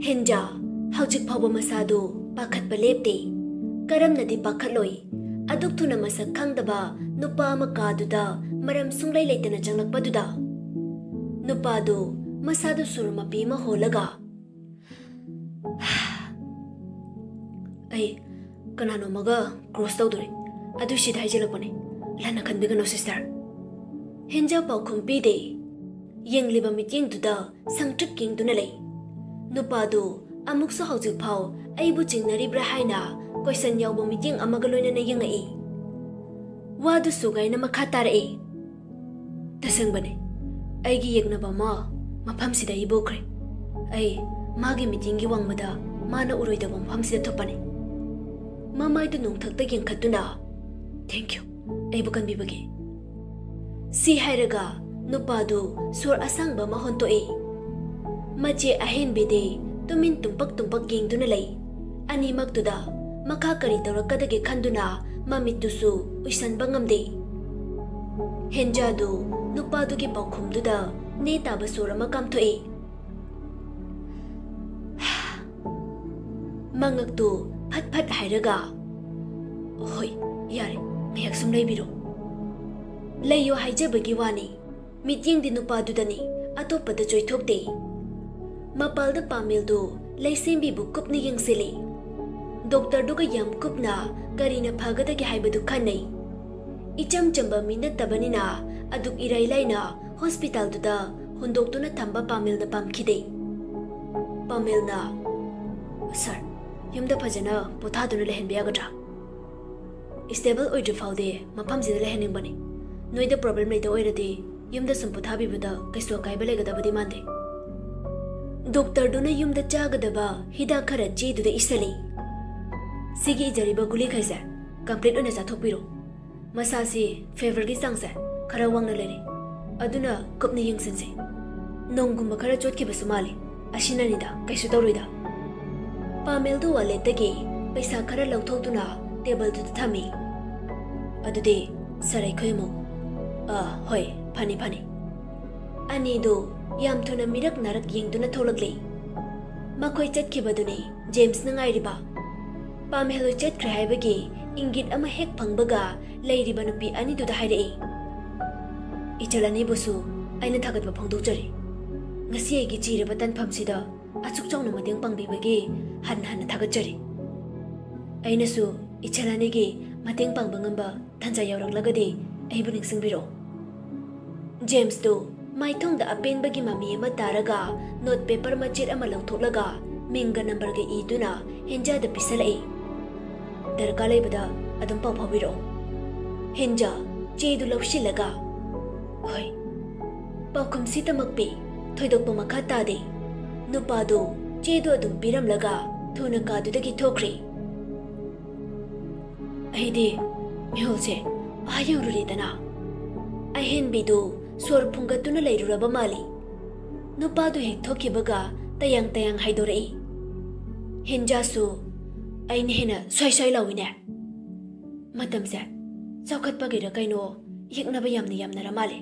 Henja hauzik phawba masadu pakhatpa lepte karamnadi pakhatloi aduk thuna masak khangdaba nupa ama kaduda maram sunglai leitana changlakpaduda nupa du masadu surma pi ma holaga ai kanano maga cross tawduri adu sidhai jelapane lana khanbigano sister Henja paukhum pi de yengliba meeting duda sangtrip king duna lei nupa du amuk so hauzik phaw aibu chingnaribra haina question yawbo meeting amaga loinana yengai wadu sugaina makha tarai tasangbane aigi yegnaba ma mafam sida ibokre ai magi meeting gi wangmada mana uroida mafam sida thopane mamai du nong thakta geng khatuna thank you aibu kan bibage si hairaga nupa du sur asangba ma honto e mache ahen bede tumin tumpak geng duna lei ani maktuda makha kari tawrakadage khanduna mamitusu uisan bangamde Henja du nupa du gi paukhum duda ne taba surama kamthoi mangak tu phat hairaga hoi yare ngayak sum leibiro leyo haijabagi wani meeting di nupa dudani atopada joithokte mapalda pamil du leisembi bu kupni yengsele doctor duga yam kupna karina phagada gi haibadu khanai icham chamba minat tabanina aduk irai laina hospital duda hundoktuna thamba pamil na pamkhide pamil na sir yumda phajana potha duna lehenbe agadra stable oidru faude mafam jida lehening bani noida problem leida oiradi yumda sum potha bibada kaiso kaiba legadabadi mande doctor duna yumda chagadaba hida khara che duda isali sigi jariba guli khaisa complete ona chathopiro masasi favor gi sangsa khara wangna lere aduna kupni yingsinse nongumba khara chotki basumali ashina nida kaisu tawroida pamel du wale tagi paisa khara lawthokduna table du thami adude sarai khoimo hoi phani ani do yam thuna mirak narak yengduna tholakle makhoi chatkibaduni James na ngairiba pamelo chat khaibagi ingit ama hek phangbaga leiriba nupi ani du da hairei ichalani busu aina thagat ba phangdok jari ngasi egi chiraba tan phamsida achuk chawna mateng pangbibagi han thagat jari aina su ichalani gi mateng pangbangamba thanja yawraklagadi aibu ningsingbiro James do maithong da apen bagi mami ama taraga note paper machir ama lawthoklaga minga number ge iduna Henja da pisalai darka leibada adum pau phawiro Henja che du lawsilaga hoi paukhum sitamakpi thoidokpa makha tade nupa do che du adum piramlaga thuna ka du dagi thokri aide mihulse ayururidana ahen bidu sor phungatuna leiruraba mali nupa du hek thokibaga tayang haidorei Henja su aine hena swai lawine matamse chawkhat pagira kaino yeknaba yamna ramale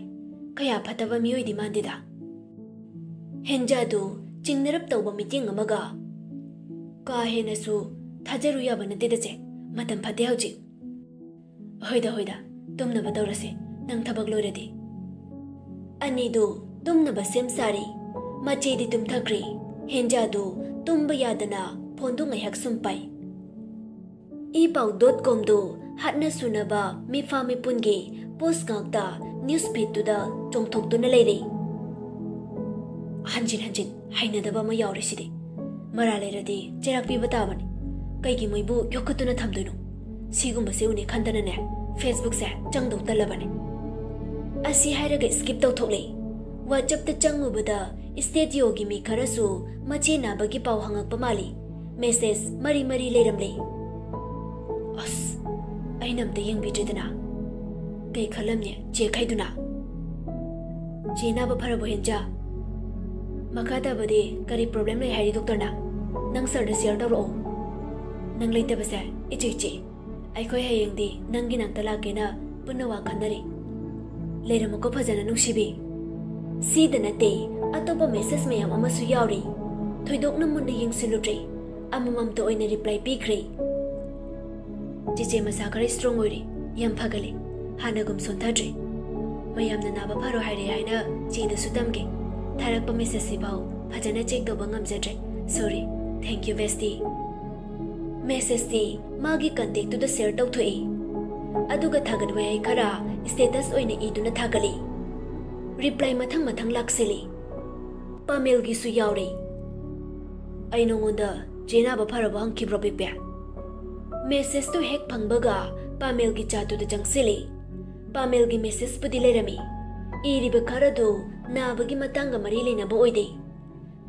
kaya phataba miyoi di mandida Henja du chingnarap tawba meeting amaga ka hena su thajaru yaba na dedache matam phate hauji hoida tumna badawrase nang thabak loiradi ani du tumna basem sari mache di tum thakri Henja du tumba yadana phondu ngayak sumpai epau.com do hatna sunaba mi fami punge post ngakta news feed tu da chongthok tu na leire hanjin hainadaba ma yawri sidi mara leiradi cherak pi batabani kaigi moibu yokkatuna thamdoino sigumba se uni khandana ne Facebook se changdok talabani asi hairaga skip tawthoklei WhatsApp ta changubada state yogi mi kharasu mache na bagi pau hangakpa mali message mari leiramlei as ainam de yang bidredana kai khalamne che khaiduna chena ba pharabo Henja makata bade kari problem lai hari doctor na nang sir da share daro nang leita basa ichi ai khoi hayeng di nangi nang tala kena punawa khandari leiramako phajana nungsibi si da nate atopa message mayam amasu yauri थोइदोकना मुन्ना येंसिलुद्रे अमममतो ओइना reply पीख्रे चिचे मसा खरै strong ओइरे याम फगले हानागुम सोंथाद्रे मयामना नाबा pharaoh हाइरे हाइना चेदसु तमगे थारकपा message सिबाउ फजना check तौबा ngamjadre sorry thank you bestie message ti magi contact to the share tauthoi aduga thagadwai ai khara status oina iduna thagali reply mathang laksili pamel gi su yauri ai nongonda jena ba phara bang kibro bikpe message to hack phangbaga pamel gi chatu da jangsili pamel gi message pudi lerami iriba khara do nabagi matanga mari lena ba oide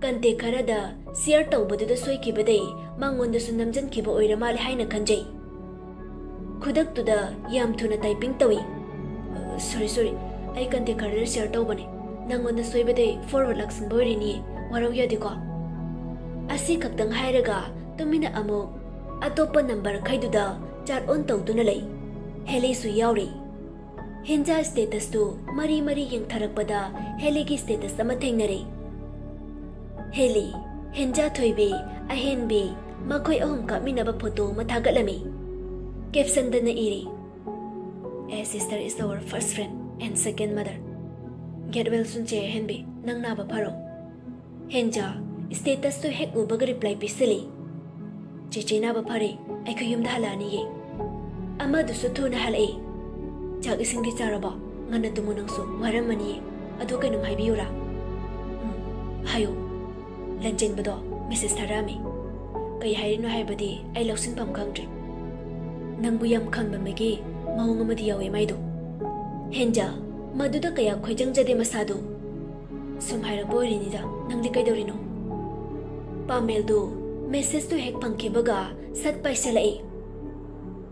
कंते खरदा share तौबदुदा सोइखिबदे मांगोंदसु नमजनखिबा ओइरमाले हाइना खंजै खुदक्तुदा याम थुना टाइपिंग तवी सॉरी आई कंते खरदा शेयर तौबने नंगोंदा सोइबदे फॉरवर्ड लक्सन बोइरिनी वराव यादिको असि खक्तंग हाइरगा तुमिना अमो अतोप नंबर खैदुदा चार ऑन तौदुना लै हेलेसु यावरी हिंजा स्टेटस तो मरी यंगथरकपदा हेलेगी स्टेटस अमा थेंगनरे हेली हेंजा थोइबे अहेनबे मखोय अहम कामिनबा फोटो मथागलमी कैप्शन दना इरी a sister is our first friend and second mother get well soon चे हेनबे नंग नाबा फारो हेंजा स्टेटस तो हेक उबग रिप्लाई पिसली चेचे नाबा फारे आइखो युम धालानी ये अमा दुसु थुना हलै चाक इसिंगी चारबा ngana tumu nangsu waramani adu kainum haibiyura hayo लंजेन बदो मेसेज थारामी कई हाइरिनो हाइबदी आई लौसिन पम खंग्रे नंगबु याम खंबमगी मौंग अमदि यावे माइदो हेंजा मदुदा कया खोइजंग जदे मसादो सुम हाइरा बोरिनिदा नंगलि कैदोरिनो पामेल दो मेसेज तो हेक पंखेबगा सत पैसलाई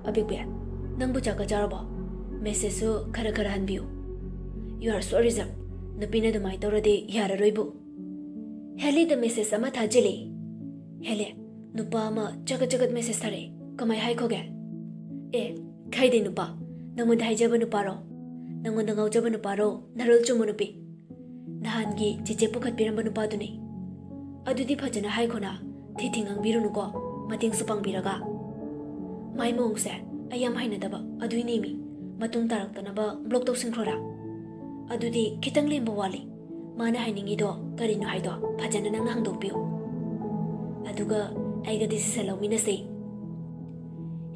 अबिगबे नंगबु चाका जारबो मेसेज सो खरा हनबियो यू आर सॉरी जम नपिना दुमाइ तौरदे याररोइबु हेली द मेसेज अमा थाजिली हेले नुपा अमा जगत मेसेज थारे कमाय हाइखोगे ए खाइदे नुपा नंगोंदा हाइजबा नुपारो नंगोंदा गावजबा नुपारो नरोल चुमु नुपी नहानगी चिचे पुखत पिरंबा नुपादुनी अदुदि फजना हाइखोना थिथिंगांग बिरुनुको मतिंग सुपांग बिरगा माइ मोंगसे अयाम हाइनदबा अदुइनेमी मतुंग तारक्तनबा ब्लॉक तौसिंख्रोरा अदुदि खितंग लेंबा वाली माना हाइनिंगिदो करिनो हाइदो फजना नंग हांगदोपियो अदुगा आइगा डिसिसन लौमिनसे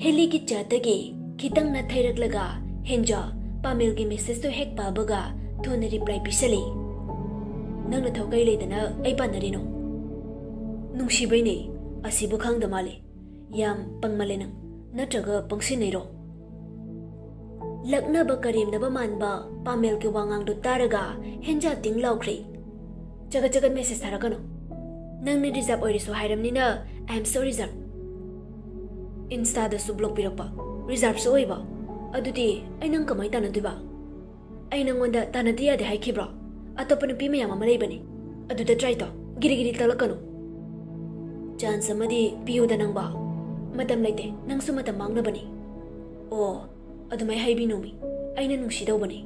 हेली की चातगे खितंग न थैरकलगा हेंजा पामेल की मेसेज तो हेक पाबगा थोने रिप्लाई पिसले नंग न थौकै लेदना आई पानरिनो नुंसिबैने असिबु खांगद माले याम पंगमले नंग नत्रगा पंगसिनैरो लग्नबा करीमनबा मानबा पामेल के वांगांग दो तारगा हेंजा तिंग लाउख्रे जगत मेसेज थारकनो नंगने रिजर्व ओइरिसो हाइरमनिना I am so reserve insta दसु ब्लॉक पिरपा रिजर्व सो ओइबा अदुदि आई नंग कमाय तानदुबा आई नंगोंदा तानदि यादे हाइखिब्रा अतोपन पी मयाम अमा लेबने अदुदा ट्राई तो गिरिगिरि तलकनो चांस अमदि पियोदा नंगबा मतम लेते नंगसु मतम मांगनबनी ओ अदुमाय हाइबिनोमी आइना नुंसिदौबने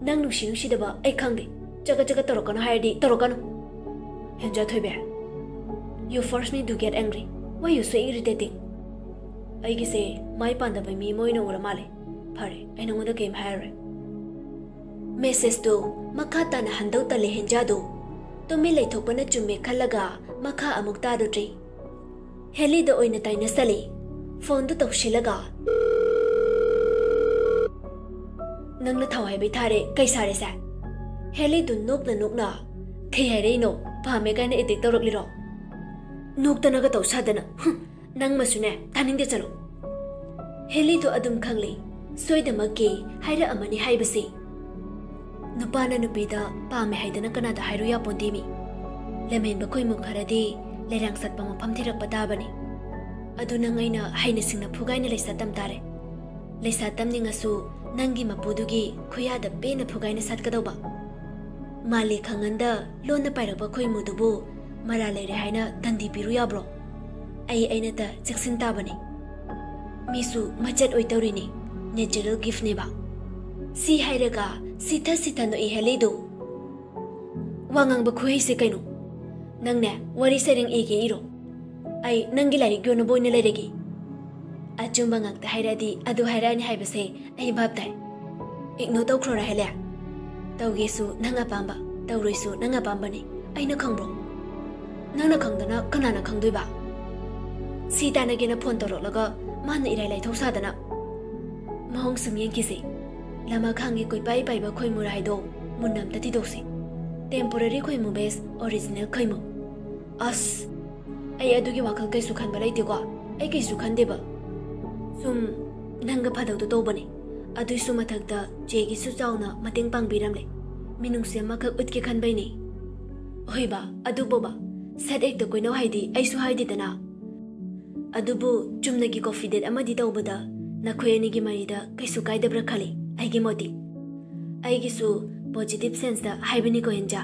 नंग नुंसिदबा आई खांदे जगत तौरकनो हाइरदि तौरकनो हेंजा थोइबे you first me to get angry why you so irritating आइगिसे माइ पांदबा मी मोइनो उरा माले फरे आई नंगोंदा केम हाइरे मेसेज तो मखा ताना हंदौ तले हेंजा दो तुमि लेथोपना चुम्मे खलगा मखा अमुक तादुट्री हेली द ओइना ताइना सले फोन दो तौशिलगा नंगना थावाय बैथारे कई सारे से हेली दु नोकना थे हैरेनो पामे गाने एडिक तौरकलिरो नोकतनगा तौसादना नंग मसुने तानिंगदे चलो हेली तो अदुम खंगली सोइदमके हाइरा अमनी हाइबसी नुपाना नुपीदा पामे हाइदना कनादा हाइरु या पोंदीमी लेमेन बखोय मुखरदी लेरांग सतपा मफम थिरक पताबनी अदु नंगैना हाइना सिंगना फुगाइना लेसा तम तारे लेसा तम निंगसु नंगी मपुदुगी खुयादा पेना फुगाइना सतकदौबा माले खंगंदा लोना पाइरबा खोय मुदुबु मरा लेरे हाइना दंदी पिरु याब्रो आइना ता चक्सिन ताबनी मिसु मचत ओइ तौरिनी नेचुरल गिफ्ट नेबा सी हाइरगा सीथा नो इहेलेदो वांगांग बखुई से कैनो नंगने वरी सेरेंग एगे इरो आई नंगी like Yeon बोइने लेरेगी अचुंबा ngakta hairadi adu hairani haibase ai babtai igno tawkhro hele tawgesu nanga pamba tawroisu nanga pamba ni aina khangbro nangna khangdana kanana khangdoi ba sita na gena phone toro laga mana irai lai thausadana mahong sumyeng kise lama khangi koi pai pai ba khoi murai do munnam tati dosi temporary khoi mu base original khoi mu as ai adu gi wakal kai su khan balai de ko ai kai su khan de ba sum nanga phadau to bane adui su mathakta je gi su chauna mateng pang biram le minung se ma khak ut ke khan bai ni hoi ba adu bo ba sat ek to koi no haidi ai su haidi dana adu bu chumna gi coffee date amadi taw bada na khoi ani gi mari da kai su kai dabra khali ai gi moti ai gi su positive sense da haibani ko enja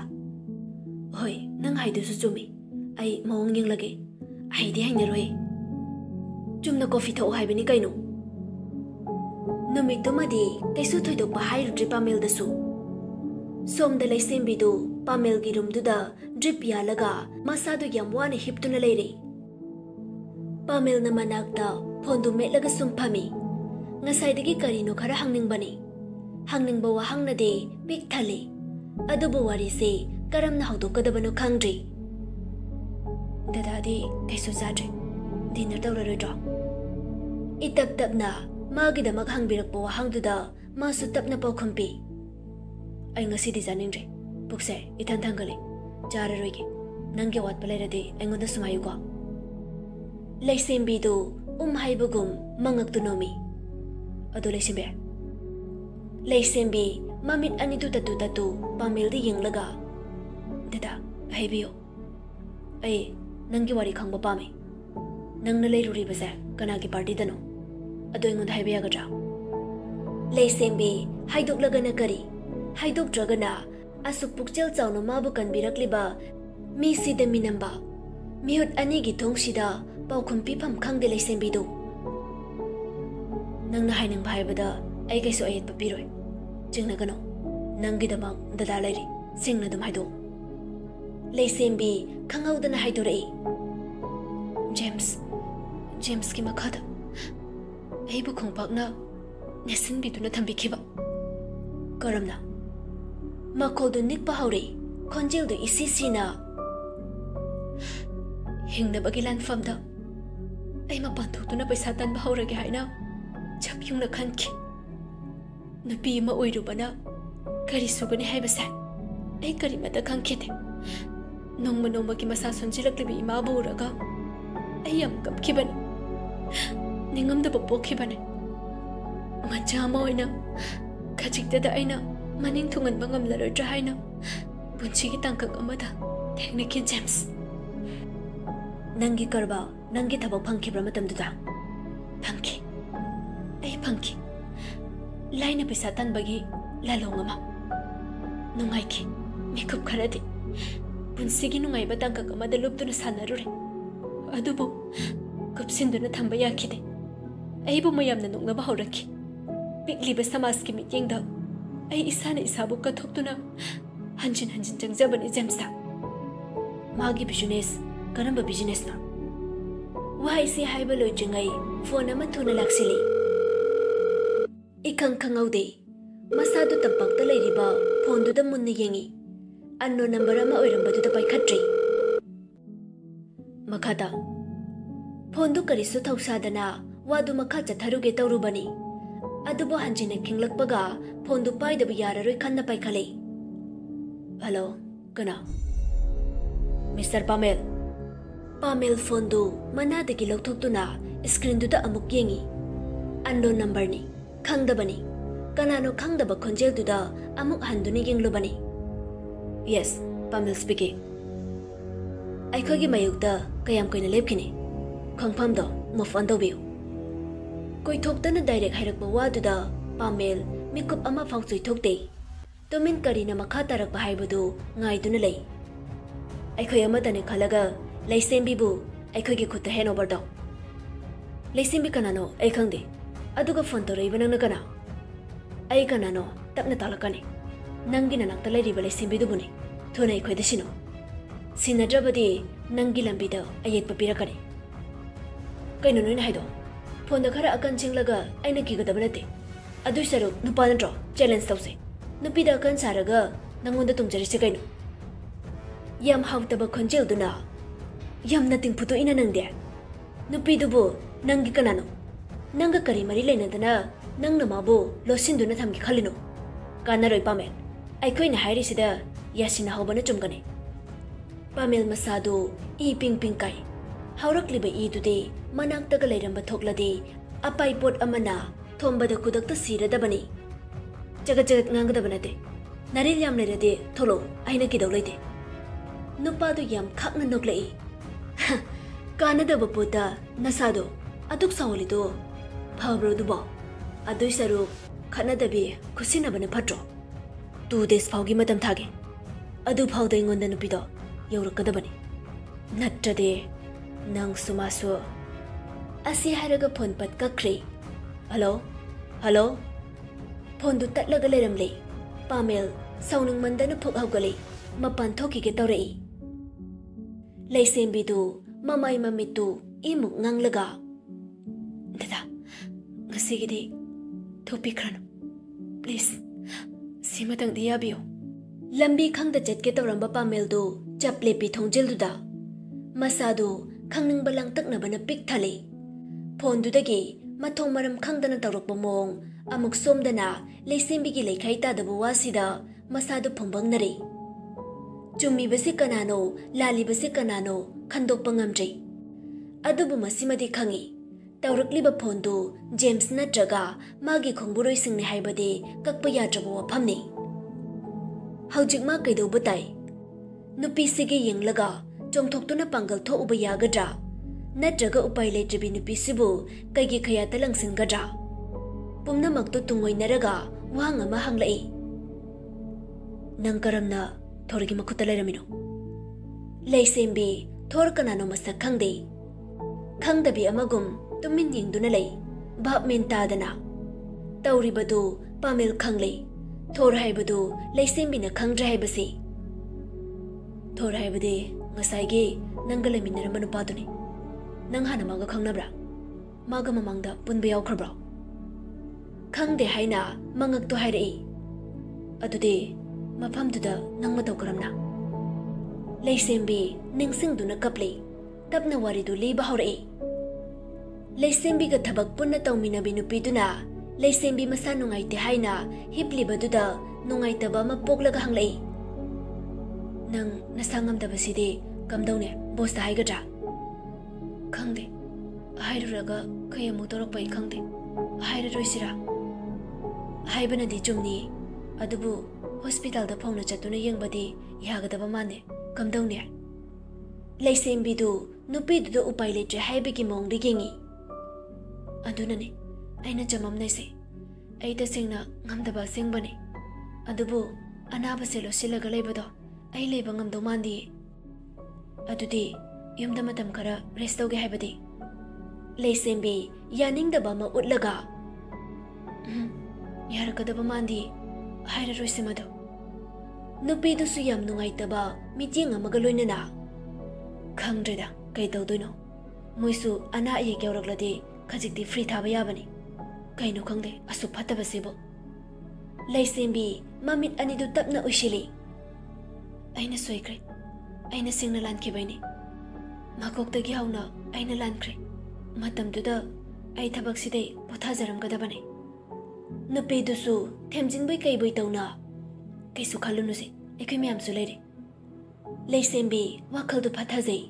hoi nang haidu su chumi ai mawang yeng lage ai di hain roi chumna coffee tho haibani kaino numit to madi kai su thoi dok ba hai drip pamel da su som da lai sembi do pamel gi room du da drip ya laga masa do yam wane hip tu na leire pamel na manak da phone du me laga sum phami ngasai dagi karino khara hangning bani hangning ba wa hangna de big thale adu bo wari se karam na hawdo kadabano khangri dada di kai su zadre dinner tawra ro dro itap tap na magi da mag hangbirak bo hang du da ma su tap na pau khampi ai ngasi di janing re pukse ithan thangale jara roi ge nangge wat palai ra de engon da sumayu ko leisembi do haibugum mangak tu nomi ado leisembe leisembi mamit ani tu tatu pamel di yeng laga dada haibio ai nanggi wari khangba pame nangna lei ruri base kana ki party dano ado engon da haibe yaga leisembi haidok laga na kari haidok dragana asuk pukchel chawno mabu kanbirakliba mi sida minamba miut ani gi thongsida paukhum pipam khangde leisembi do nangna hainang bhaibada ai kaisu ayet papiroi jingna gano nangi damang dada lairi singna dum haido leisembi khangawdana haidorei James ki makhada ai bu khongpakna nesin biduna thambikhiba karamna makol do nikpa haure khonjel do isi sina hingna bagilan famda ai ma pantu tuna paisa tan bahura ge haina chap yungna khanki nupi ma oirubana kari sugani haibasa ai kari mata khanki de nongma ki masa sonjilaklibi ima buraga ai am kapkibani ningam da bopokibani majama oina khajikta da aina maning thungan bangam larodra haina punchi gi tangkak amada technique James nangi karba nangi thabak phangkhibra matam duda phangki laina pisa tan bagi lalongama nungai ki mikup kharadi punsi gi nungai ba tangkak amada luptuna sanarure adubu kupsinduna thamba yakhide ai bu mayamna nungna ba horaki pikliba samas ki meeting da ai isana isabu ka thoktuna hanjin jangjabani Jamesa magi business karamba business na wai si haiba lo jingai phone ama thuna laksili ikang khangaude masadu tampak ta leiriba phone du da munna yengi anno number ama oiramba du da paikhatri makada phone du karisu thausadana wadu makha chatharuge tawrubani adubo hanjina khinglakpaga phone du paidaba yararoi khanna paikhale hello kana Mr. Pamel phone du manadagi lauthokduna screen du da amuk yengi unknown number ni khangdabani kanano khangdaba khonjel du da amuk handuni yenglobani yes Pamel speaking aikhogi mayukta kayam koina lepkhini khangpham do move on dobiu koi thoktana direct hairakba wadu da Pamel mikup ama phangchui thokte tomin karina makha tarak bahaibudu ngaiduna lei aikhoi amatane khalaga leisembi bu aikhoi gi khutta hand over do leisembi kanano ai khangde aduga phone to reiba nangna kana ai kanano tapna talakane nangi nanak ta leiriba leisembi du bune thona aikhoi da sino सिनद्रबदी नंगी लंबीदा अयेक्पा पिरकनी कइनो नोइना हाइदो phone खरा अकन चिंगलगा आइना किगदब नते अदुइ सरो नुपा नट्रो challenge तौसे नुपीदा अकन सारगा नंगोंदा तुंगजरिसे कइनो याम हाउतब खंजेलदुना याम नतिंग फुतो इना नंगदे नुपीदुबो नंगी कनानो नंगा करी मरी लेनदना नंगना माबो लोसिंदुना थमगी खलिनो कानारोय पामेल अइखोइना हाइरिसिदा यासिना हौबना चुमगने पामेल मसादो ई पिंग पिंग काई हाउरक्लिबा ईदुदे मनाक्तगा लेरंबा थोक्लदे अपाई पोट अमना थोंबदा कुदक्ता सिरदबनी जगत जगत ngangadaba nate naril yam lerade tholo aina kidau leite nupadu yam khakna noklei kanadaba pota nasado aduk sawlido phabro dubo adui saru khanadabi khusinabana phatro 2 days phawgi matam thage adu phawda ingonda nupido yaurakadabani natrade nang sumasu asi haraga phone pat kakri hello hello phone du tatlaga leramle pamel sauning mandana phok hawgale mapan thokige tawrei leisembi du mamai mamitu imuk nganglaga dada ngasigidi thopi khrano please simatang diabiyo lambi khangda jetke tawramba pamel du chaple pi thongjel du da masadu khangning balang takna bana pik thale phone du dagi mathong maram khangdana tawrokpa mong amuk somdana leisembi gi leikhai ta da wasida masadu phongbang nare chummi basi kanano lali basi kanano khandok pangamjai adubu masimadi khangi tawrakliba phone du James natraga magi khongburoi singni haibade kakpa yatrabo waphamni haujik ma kaido batai nupi sige yenglaga chongthoktuna pangal tho uba yagadra natraga upai letribi nupi sibu kaigi khaya talangsin gadra pumna makto tungoi naraga wanga ma hanglai nang karamna thorgi makhuta leramino leisembi thor kanano masak khangde khangdabi amagum tumin yingduna lei bhap men tadana tawribadu pamel khanglei thor haibadu leisembi na khangra haibasi thor haibade ngasai nangale minara manupaduni nang hana maga khangnabra maga mamangda punba yaukhrabra khangde haina mangak to hairei adude mafamduda nang matau karamna leisembi ningsingduna kaple tapna waridu liba haurei leisembi ga thabak punna tawminabi nupiduna leisembi masa nungaite haina hiplibaduda nungaitaba ma poklaga hanglei nang nasangamdabaside kamdaune bosta haigadra khangde hairuraga khayamu torokpai khangde hairaroisira haibanadi chumni adubu hospital da phongna chatuna yengbadi yagadaba mane kamdaune leisembi du nupi du upai letre haibigi mongdi gengi adunane aina jamam naise aita singna ngamdaba singbane adubu anaba selo silaga leibado ai leiba ngamdo mandi adudi yumda matam khara rest toge haibadi leisembi yaningdaba ma utlaga yarakadaba mandi haira roisemado nupi du su yam nungaitaba miting amaga loinana khangdreda kai tawdoino moisu ana ye kyawraklade khajikti free thaba yabani kaino khangde asu phataba sebo leisembi mamit ani du tapna ushili aina soikre aina singna lankibaini makoktagi hauna aina lankre matamduda ai thabak sidai pothajaram gadabane nupi du su themjingbai kaibai tawna kaisu khalunu se ekoi myam su leire leisembi wakhal du phathajai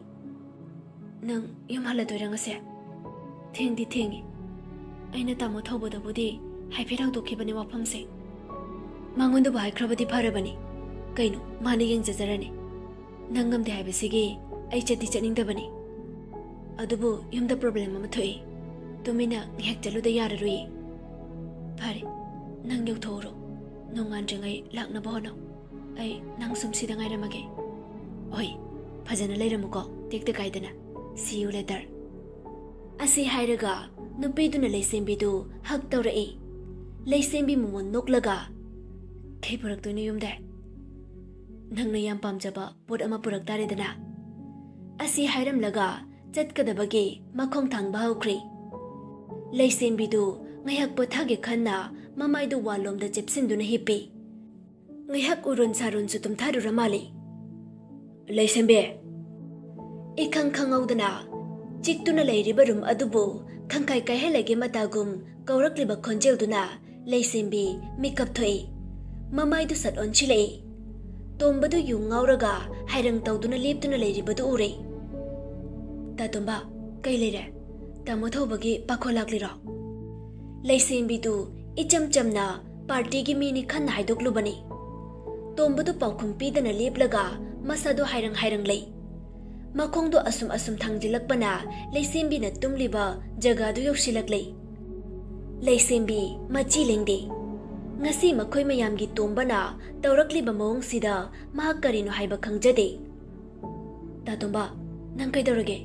nang yumhala doiranga se thengdi thengi aina tamo thobada budi haifirang dokhibane wafam se mangonda bai khrabadi pharabani kaino mani yeng jajarani nangam de haibasigi ai chati chaningdabani adubu yumda problem ama thoi tumina ngek chaluda yararui phare nang yau thoro nongan rengai lakna bono ai nang sumsida ngai ramage oi phajana leiramuko tekte kaidana see you later asi hairaga nupiduna leisembi du hak tawrai leisembi mumon noklaga theipurak toina yumda ꯅꯪꯅ ꯌꯥꯝ ꯄꯥꯝꯖꯕ ꯄꯣꯠ ꯑꯃ ꯄꯨꯔꯛ ꯇꯥꯔꯦꯗꯅ ꯑꯁꯤ ꯍꯥꯏꯔꯝꯂꯒ ꯆꯠꯀꯗꯕꯒꯤ ꯃꯈꯣꯡ ꯊꯥꯡꯕ ꯍꯧꯈ꯭ꯔꯦ ꯂꯩꯁꯦꯝꯕꯤꯗꯨ ꯉꯥꯏꯍꯥꯛ ꯄꯣꯊꯥꯒꯦ ꯈꯟꯅ ꯃꯃꯥꯏꯗꯨ ꯋꯥꯜꯂꯣꯝꯗ ꯆꯦꯞꯁꯤꯟꯗꯨꯅ ꯍꯤꯞꯄꯤ ꯉꯥꯏꯍꯥꯛ ꯎꯔꯣꯟ ꯁꯥꯔꯣꯟꯁꯨ ꯇꯨꯝꯊꯥꯔꯨꯔ ꯃꯥꯜꯂꯤ ꯂꯩꯁꯦꯝꯕꯤ इखंग खंगौदना चिक्तुना लेरिबा रूम अदुबु खंखाई कायहलगे मतागुम कौरक्लिबा खोंजेलदुना लेसेंबी मिकअप थोई ममाइदु सट ओनचिले तोंबदु युंगावरगा हायरंग तौदुना लेपतुना लेरिबदु उरे तातोंबा कई लेरे तामो थौबगी पाखो लाक्लिरो लेसेंबीदु इचम चमना पार्टी की मीनी खन हाइदोक्लुबनी तोंबदु पाखुम पीदना लेपलगा मसादु हायरंग हायरंग ले मखोंदो असुम असुम थांजिलकपना लेसेंबीना तुमलिबा जगादु योक्सिलकले लेसेंबी मची लेंदे ngasi makhoi mayamgi tombana tawrakliba mawngsida mahak karino haiba khangjade tatomba nang kai dorage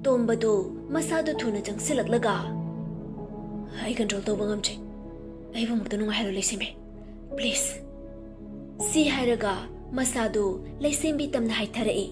tombadu masadu thuna jangsilaklaga ai control toba ngamche ai bumukta nunga halo lesembe please si hairaga masadu lesembi tamna haitharai